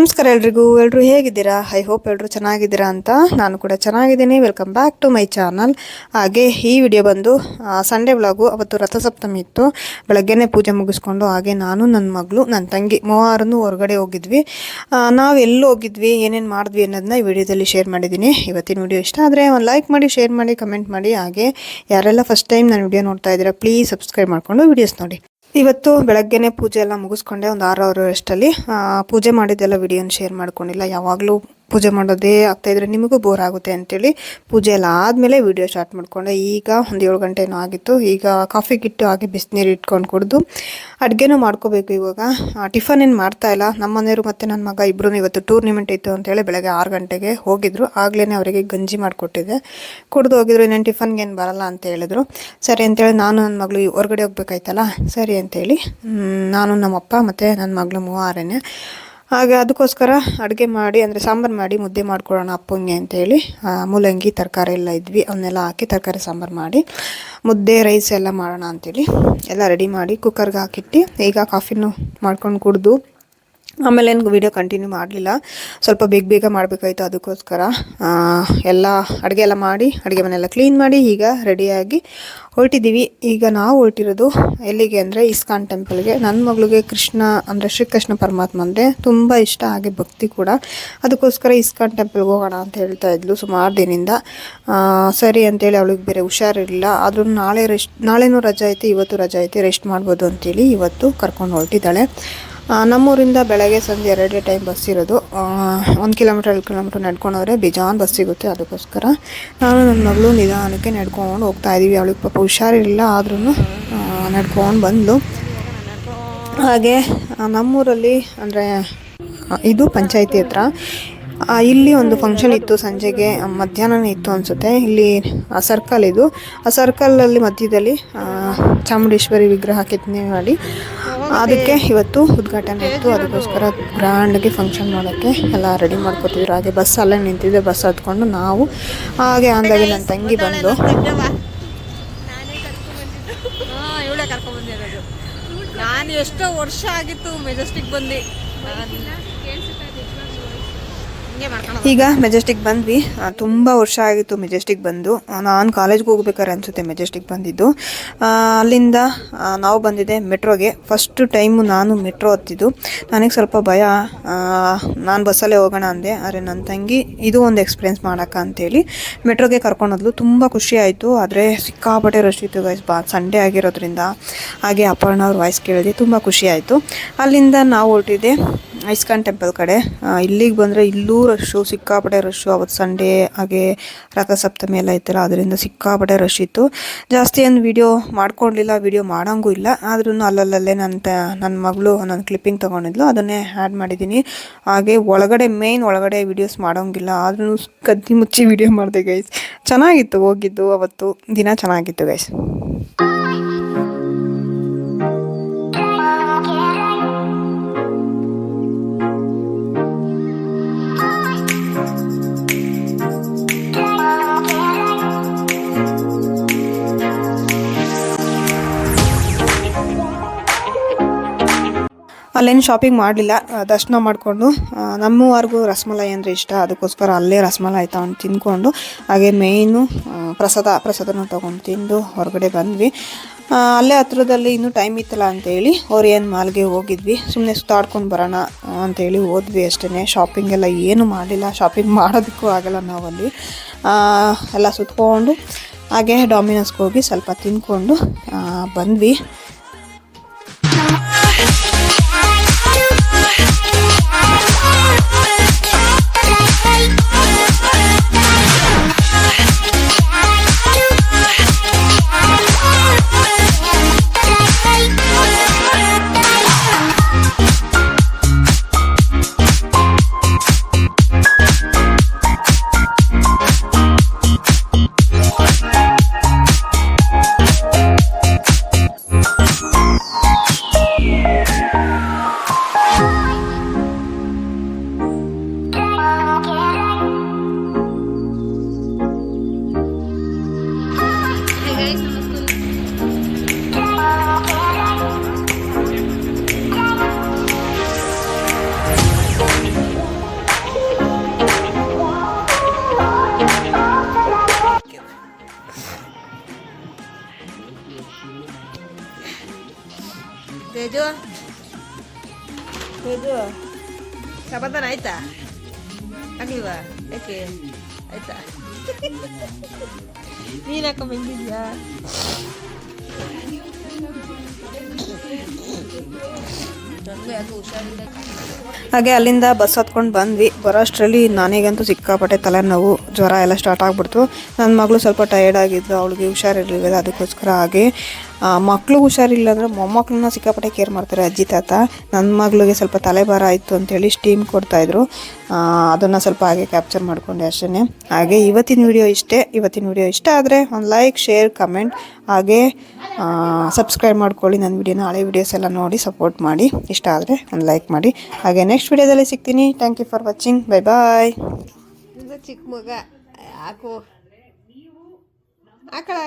ನಮಸ್ಕಾರ ಎಲ್ಲರೂ ಹೇಗಿದ್ದೀರಾ? ಐ ಹೋಪ್ ಎಲ್ಲರೂ ಚೆನ್ನಾಗಿದ್ದೀರಾ ಅಂತ. ನಾನು ಕೂಡ ಚೆನ್ನಾಗಿದ್ದೀನಿ. Welcome back to my channel. ಹಾಗೆ ಈ ವಿಡಿಯೋ ಬಂದು ಸಂಡೇ ವ್ಲಾಗು. ಅವತ್ತು ರಥಸಪ್ತಮಿ ಇತ್ತು. ಬೆಳಗ್ಗೆನೇ ಪೂಜೆ ಮುಗಿಸ್ಕೊಂಡು ಹಾಗೆ ನಾನು, ನನ್ನ ಮಗಳು, ನನ್ನ ತಂಗಿ ಮೂವರನ್ನು ಹೊರಗಡೆ ಹೋಗಿದ್ವಿ. ನಾವು ಎಲ್ಲಿ ಹೋಗಿದ್ವಿ, ಏನೇನು ಮಾಡಿದ್ವಿ ಅನ್ನೋದನ್ನ ಈ ವಿಡಿಯೋದಲ್ಲಿ ಶೇರ್ ಮಾಡಿದ್ದೀನಿ. ಇವತ್ತಿನ ವಿಡಿಯೋ ಇಷ್ಟ ಆದರೆ ಒಂದು ಲೈಕ್ ಮಾಡಿ, ಶೇರ್ ಮಾಡಿ, ಕಮೆಂಟ್ ಮಾಡಿ. ಹಾಗೆ ಯಾರೆಲ್ಲ ಫಸ್ಟ್ ಟೈಮ್ ನಾನು ವಿಡಿಯೋ ನೋಡ್ತಾ ಇದ್ದೀರಾ ಪ್ಲೀಸ್ ಸಬ್ಸ್ಕ್ರೈಬ್ ಮಾಡಿಕೊಂಡು ವಿಡಿಯೋಸ್ ನೋಡಿ. ಇವತ್ತು ಬೆಳಗ್ಗೆನೆ ಪೂಜೆ ಎಲ್ಲ ಮುಗಿಸ್ಕೊಂಡೆ. ಒಂದು 6 ಅವರ್ ಅಷ್ಟಲ್ಲಿ ಪೂಜೆ ಮಾಡಿದ್ದೆಲ್ಲ ವಿಡಿಯೋನ ಶೇರ್ ಮಾಡ್ಕೊಂಡಿಲ್ಲ. ಯಾವಾಗಲೂ ಪೂಜೆ ಮಾಡೋದೇ ಆಗ್ತಾಯಿದ್ರೆ ನಿಮಗೂ ಬೋರ್ ಆಗುತ್ತೆ ಅಂತೇಳಿ ಪೂಜೆ ಎಲ್ಲ ಆದಮೇಲೆ ವಿಡಿಯೋ ಸ್ಟಾರ್ಟ್ ಮಾಡಿಕೊಂಡೆ. ಈಗ ಒಂದು 7 ಗಂಟೆನೂ ಆಗಿತ್ತು. ಈಗ ಕಾಫಿ ಕಿಟ್ಟು ಹಾಗೆ ಬಿಸಿನೀರು ಇಟ್ಕೊಂಡು ಕುಡಿದು ಅಡುಗೆನೂ ಮಾಡ್ಕೋಬೇಕು. ಇವಾಗ ಟಿಫನ್ ಏನು ಮಾಡ್ತಾಯಿಲ್ಲ. ನಮ್ಮ ಮನೆಯವರು ಮತ್ತು ನನ್ನ ಮಗ ಇಬ್ಬರೂ ಇವತ್ತು ಟೂರ್ನಿಮೆಂಟ್ ಇತ್ತು ಅಂತೇಳಿ ಬೆಳಗ್ಗೆ 6 ಗಂಟೆಗೆ ಹೋಗಿದ್ರು. ಆಗಲೇ ಅವರಿಗೆ ಗಂಜಿ ಮಾಡಿಕೊಟ್ಟಿದ್ದೆ. ಕುಡಿದು ಹೋಗಿದ್ರು. ಇನ್ನೇನು ಟಿಫನ್ಗೆ ಏನು ಬರಲ್ಲ ಅಂತ ಹೇಳಿದ್ರು. ಸರಿ ಅಂತೇಳಿ ನಾನು ನನ್ನ ಮಗಳು ಹೊರಗಡೆ ಹೋಗ್ಬೇಕಾಯ್ತಲ್ಲ, ಸರಿ ಅಂತೇಳಿ ನಾನು, ನಮ್ಮಪ್ಪ ಮತ್ತು ನನ್ನ ಮಗಳು ಮೂವರೇನೆ. ಹಾಗೆ ಅದಕ್ಕೋಸ್ಕರ ಅಡುಗೆ ಮಾಡಿ, ಅಂದರೆ ಸಾಂಬಾರು ಮಾಡಿ ಮುದ್ದೆ ಮಾಡ್ಕೊಳ್ಳೋಣ ಅಪ್ಪಂಗೆ ಅಂತೇಳಿ ಮೂಲಂಗಿ ತರಕಾರಿ ಎಲ್ಲ ಇದ್ವಿ, ಅವನ್ನೆಲ್ಲ ಹಾಕಿ ತರಕಾರಿ ಸಾಂಬಾರು ಮಾಡಿ ಮುದ್ದೆ ರೈಸ್ ಎಲ್ಲ ಮಾಡೋಣ ಅಂಥೇಳಿ ಎಲ್ಲ ರೆಡಿ ಮಾಡಿ ಕುಕ್ಕರ್ಗೆ ಹಾಕಿಟ್ಟು ಈಗ ಕಾಫಿನೂ ಮಾಡ್ಕೊಂಡು ಕುಡಿದು ಆಮೇಲೆ ಏನು ವೀಡಿಯೋ ಕಂಟಿನ್ಯೂ ಮಾಡಲಿಲ್ಲ. ಸ್ವಲ್ಪ ಬೇಗ ಮಾಡಬೇಕಾಯ್ತು. ಅದಕ್ಕೋಸ್ಕರ ಎಲ್ಲ ಅಡುಗೆ ಎಲ್ಲ ಮಾಡಿ ಅಡುಗೆ ಮನೆಯೆಲ್ಲ ಕ್ಲೀನ್ ಮಾಡಿ ಈಗ ರೆಡಿಯಾಗಿ ಹೊರಟಿದ್ದೀವಿ. ಈಗ ನಾವು ಹೊರಟಿರೋದು ಎಲ್ಲಿಗೆ ಅಂದರೆ ಇಸ್ಕಾನ್ ಟೆಂಪಲ್ಗೆ. ನನ್ನ ಮಗಳಿಗೆ ಕೃಷ್ಣ ಅಂದರೆ ಶ್ರೀಕೃಷ್ಣ ಪರಮಾತ್ಮ ಅಂದರೆ ತುಂಬ ಇಷ್ಟ, ಹಾಗೆ ಭಕ್ತಿ ಕೂಡ. ಅದಕ್ಕೋಸ್ಕರ ಇಸ್ಕಾನ್ ಟೆಂಪಲ್ಗೆ ಹೋಗೋಣ ಅಂತ ಹೇಳ್ತಾ ಇದ್ಲು ಸುಮಾರು ದಿನದಿಂದ. ಸರಿ ಅಂತೇಳಿ ಅವಳಿಗೆ ಬೇರೆ ಹುಷಾರಿರಲಿಲ್ಲ. ಆದ್ರೂ ನಾಳೆನೂ ರಜೆ ಐತೆ, ಇವತ್ತು ರಜೆ ಐತೆ, ರೆಸ್ಟ್ ಮಾಡ್ಬೋದು ಅಂತೇಳಿ ಇವತ್ತು ಕರ್ಕೊಂಡು ಹೊರಟಿದ್ದಾಳೆ. ನಮ್ಮೂರಿಂದ ಬೆಳಗ್ಗೆ ಸಂಜೆ 2 ಟೈಮ್ ಬಸ್ ಇರೋದು. 1 ಕಿಲೋಮೀಟರ್ 2 ಕಿಲೋಮೀಟರ್ ನಡ್ಕೊಂಡೋದ್ರೆ ಬೇಜಾನ್ ಬಸ್ ಸಿಗುತ್ತೆ. ಅದಕ್ಕೋಸ್ಕರ ನಾನು ನನ್ನ ಮಗಳು ನಿಧಾನಕ್ಕೆ ನಡ್ಕೊಂಡು ಹೋಗ್ತಾ ಇದ್ದೀವಿ. ಅವಳಿಗೆ ಪಾಪ ಹುಷಾರಿರಲಿಲ್ಲ, ಆದ್ರೂ ನಡ್ಕೊಂಡು ಬಂದು. ಹಾಗೆ ನಮ್ಮೂರಲ್ಲಿ ಅಂದರೆ ಇದು ಪಂಚಾಯತಿ ಹತ್ರ ಇಲ್ಲಿ ಒಂದು ಫಂಕ್ಷನ್ ಇತ್ತು. ಸಂಜೆಗೆ ಮಧ್ಯಾಹ್ನನೇ ಇತ್ತು ಅನಿಸುತ್ತೆ. ಇಲ್ಲಿ ಸರ್ಕಲ್ ಇದು. ಆ ಸರ್ಕಲಲ್ಲಿ ಮಧ್ಯದಲ್ಲಿ ಚಾಮುಂಡೇಶ್ವರಿ ವಿಗ್ರಹ ಕೆತ್ತನೆ ಮಾಡಿ ಅದಕ್ಕೆ ಇವತ್ತು ಉದ್ಘಾಟನೆ ಇತ್ತು. ಅದಕ್ಕೋಸ್ಕರ ಗ್ರ್ಯಾಂಡ್ಗೆ ಫಂಕ್ಷನ್ ಮಾಡೋಕ್ಕೆ ಎಲ್ಲ ರೆಡಿ ಮಾಡ್ಕೊತಿದ್ರು. ಹಾಗೆ ಬಸ್ ಅಲ್ಲೇ ನಿಂತಿದ್ದೆ. ಬಸ್ ಹತ್ಕೊಂಡು ನಾವು ಹಾಗೆ ಅಂದಾಗೆ ನನ್ನ ತಂಗಿ ಬಂದು ನಾನು ಎಷ್ಟೋ ವರ್ಷ ಆಗಿತ್ತು ಮೆಜೆಸ್ಟಿಕ್ ಬಂದು. ಈಗ ಮೆಜೆಸ್ಟಿಕ್ ಬಂದ್ವಿ. ತುಂಬ ವರ್ಷ ಆಗಿತ್ತು ಮೆಜೆಸ್ಟಿಕ್ ಬಂದು. ನಾನು ಕಾಲೇಜ್ಗೆ ಹೋಗ್ಬೇಕಾದ್ರೆ ಅನಿಸುತ್ತೆ ಮೆಜೆಸ್ಟಿಕ್ ಬಂದಿದ್ದು. ಅಲ್ಲಿಂದ ನಾವು ಬಂದಿದ್ದೆ ಮೆಟ್ರೋಗೆ. ಫಸ್ಟ್ ಟೈಮು ನಾನು ಮೆಟ್ರೋ ಹತ್ತಿದ್ದು. ನನಗೆ ಸ್ವಲ್ಪ ಭಯ. ನಾನು ಬಸ್ಸಲ್ಲೇ ಹೋಗೋಣ ಅಂದೆ, ಆದರೆ ನನ್ನ ತಂಗಿ ಇದು ಒಂದು ಎಕ್ಸ್ಪೀರಿಯೆನ್ಸ್ ಮಾಡೋಕ್ಕ ಅಂತೇಳಿ ಮೆಟ್ರೋಗೆ ಕರ್ಕೊಂಡೋದ್ಲು. ತುಂಬ ಖುಷಿ ಆಯಿತು. ಆದರೆ ಸಿಕ್ಕಾಪಟ್ಟೆ ರಶ್ ಇತ್ತು ಗೈಸ್, ಸಂಡೇ ಆಗಿರೋದ್ರಿಂದ. ಹಾಗೆ ಅಪರ್ಣ ಅವ್ರ ವಾಯ್ಸ್ ಕೇಳಿದೆ, ತುಂಬ ಖುಷಿ ಆಯಿತು. ಅಲ್ಲಿಂದ ನಾವು ಹೊರಟಿದ್ದೆ ಇಸ್ಕಾನ್ ಟೆಂಪಲ್ ಕಡೆ. ಇಲ್ಲಿಗೆ ಬಂದರೆ ಇಲ್ಲೂ ರಶ್ಶು, ಸಿಕ್ಕಾಪಟ್ಟೆ ರಶ್ಶು. ಅವತ್ತು ಸಂಡೇ ಹಾಗೆ ರಥಸಪ್ತಮಿ ಎಲ್ಲ ಇತ್ತಲ್ಲ, ಅದರಿಂದ ಸಿಕ್ಕಾಪಟ್ಟೆ ರಶ್ ಇತ್ತು. ಜಾಸ್ತಿ ಏನು ವೀಡಿಯೋ ಮಾಡ್ಕೊಂಡಿಲ್ಲ, ವೀಡಿಯೋ ಮಾಡೋಂಗೂ ಇಲ್ಲ. ಆದ್ರೂ ಅಲ್ಲಲ್ಲೇ ನನ್ನ ಮಗಳು ನನ್ನ ಕ್ಲಿಪ್ಪಿಂಗ್ ತೊಗೊಂಡಿದ್ಲು, ಅದನ್ನೇ ಆ್ಯಡ್ ಮಾಡಿದ್ದೀನಿ. ಹಾಗೆ ಮೇಯ್ನ್ ಒಳಗಡೆ ವೀಡಿಯೋಸ್ ಮಾಡೋಂಗಿಲ್ಲ, ಆದ್ರೂ ಕದ್ದಿ ಮುಚ್ಚಿ ವೀಡಿಯೋ ಮಾಡಿದೆ ಗೈಸ್. ಚೆನ್ನಾಗಿತ್ತು ಹೋಗಿದ್ದು. ಅವತ್ತು ದಿನ ಚೆನ್ನಾಗಿತ್ತು ಗೈಸ್. ಅಲ್ಲೇನು ಶಾಪಿಂಗ್ ಮಾಡಲಿಲ್ಲ, ದರ್ಶನ ಮಾಡಿಕೊಂಡು. ನಮ್ಮವರೆಗೂ ರಸಮಲಾಯಿ ಅಂದರೆ ಇಷ್ಟ, ಅದಕ್ಕೋಸ್ಕರ ಅಲ್ಲೇ ರಸಮಲಾಯಿ ತಗೊಂಡು ತಿಂದ್ಕೊಂಡು ಹಾಗೆ ಮೇಯ್ನು ಪ್ರಸಾದನ ತೊಗೊಂಡು ತಿಂದು ಹೊರಗಡೆ ಬಂದ್ವಿ. ಅಲ್ಲೇ ಹತ್ರದಲ್ಲಿ ಇನ್ನೂ ಟೈಮ್ ಇತ್ತಲ್ಲ ಅಂತೇಳಿ ಓರಿಯನ್ ಮಾಲ್ಗೆ ಹೋಗಿದ್ವಿ. ಸುಮ್ಮನೆ ಸುತ್ತಾಡ್ಕೊಂಡು ಬರೋಣ ಅಂತೇಳಿ ಹೋದ್ವಿ ಅಷ್ಟೇ. ಶಾಪಿಂಗ್ ಎಲ್ಲ ಏನೂ ಮಾಡಲಿಲ್ಲ, ಶಾಪಿಂಗ್ ಮಾಡೋದಕ್ಕೂ ಆಗಲ್ಲ ನಾವಲ್ಲಿ. ಎಲ್ಲ ಸುತ್ಕೊಂಡು ಹಾಗೆ ಡಾಮಿನೋಸ್ಗೆ ಹೋಗಿ ಸ್ವಲ್ಪ ತಿಂದ್ಕೊಂಡು ಬಂದ್ವಿ. ತೇಜು ತೇಜು ಸಮಾಧಾನ ಆಯ್ತಾ ಆಗ್ಲಿವಾ ಯಾಕೆ ಆಯ್ತಾ ನೀನ್ ಯಾಕ ಬಂದಿದ್ಯಾ ನನಗೂ ಯಾಕೆ ಹುಷಾರಿಲ್ಲ ಹಾಗೆ ಅಲ್ಲಿಂದ ಬಸ್ ಹತ್ಕೊಂಡು ಬಂದ್ವಿ. ಬರೋ ಅಷ್ಟರಲ್ಲಿ ನನಗಂತೂ ಸಿಕ್ಕಾಪಟ್ಟೆ ತಲೆನೋವು, ಜ್ವರ ಎಲ್ಲ ಸ್ಟಾರ್ಟ್ ಆಗಿಬಿಡ್ತು. ನನ್ನ ಮಗಳು ಸ್ವಲ್ಪ ಟಯರ್ಡ್ ಆಗಿದ್ಲು, ಅವಳಿಗೆ ಹುಷಾರಿರಲಿಲ್ಲ. ಅದಕ್ಕೋಸ್ಕರ ಹಾಗೆ ಮಕ್ಳು ಹುಷಾರಿಲ್ಲ ಅಂದರೆ ಮೊಮ್ಮಕ್ಕಳನ್ನ ಸಿಕ್ಕಾಪಟ್ಟೆ ಕೇರ್ ಮಾಡ್ತಾರೆ ಅಜ್ಜಿ ತಾತ. ನನ್ನ ಮಗಳಿಗೆ ಸ್ವಲ್ಪ ತಲೆಭಾರ ಆಯಿತು ಅಂತೇಳಿ ಸ್ಟೀಮ್ ಕೊಡ್ತಾಯಿದ್ರು, ಅದನ್ನು ಸ್ವಲ್ಪ ಹಾಗೆ ಕ್ಯಾಪ್ಚರ್ ಮಾಡಿಕೊಂಡೆ ಅಷ್ಟೇ. ಹಾಗೆ ಇವತ್ತಿನ ವಿಡಿಯೋ ಇಷ್ಟೇ. ಇವತ್ತಿನ ವಿಡಿಯೋ ಇಷ್ಟ ಆದರೆ ಒಂದು ಲೈಕ್, ಶೇರ್, ಕಮೆಂಟ್ ಹಾಗೆ ಸಬ್ಸ್ಕ್ರೈಬ್ ಮಾಡ್ಕೊಳ್ಳಿ. ನನ್ನ ವಿಡಿಯೋನ ಹಳೆ ವಿಡಿಯೋಸ್ ಎಲ್ಲ ನೋಡಿ ಸಪೋರ್ಟ್ ಮಾಡಿ. ಇಷ್ಟ ಆದರೆ ಒಂದು ಲೈಕ್ ಮಾಡಿ. ಹಾಗೆ ನೆಕ್ಸ್ಟ್ ವಿಡಿಯೋದಲ್ಲಿ ಸಿಗ್ತೀನಿ. Thank you for watching. Bye bye. ಚಿಕ್ಕ ಮಗ ಯಾಕೋ ಆಕಳ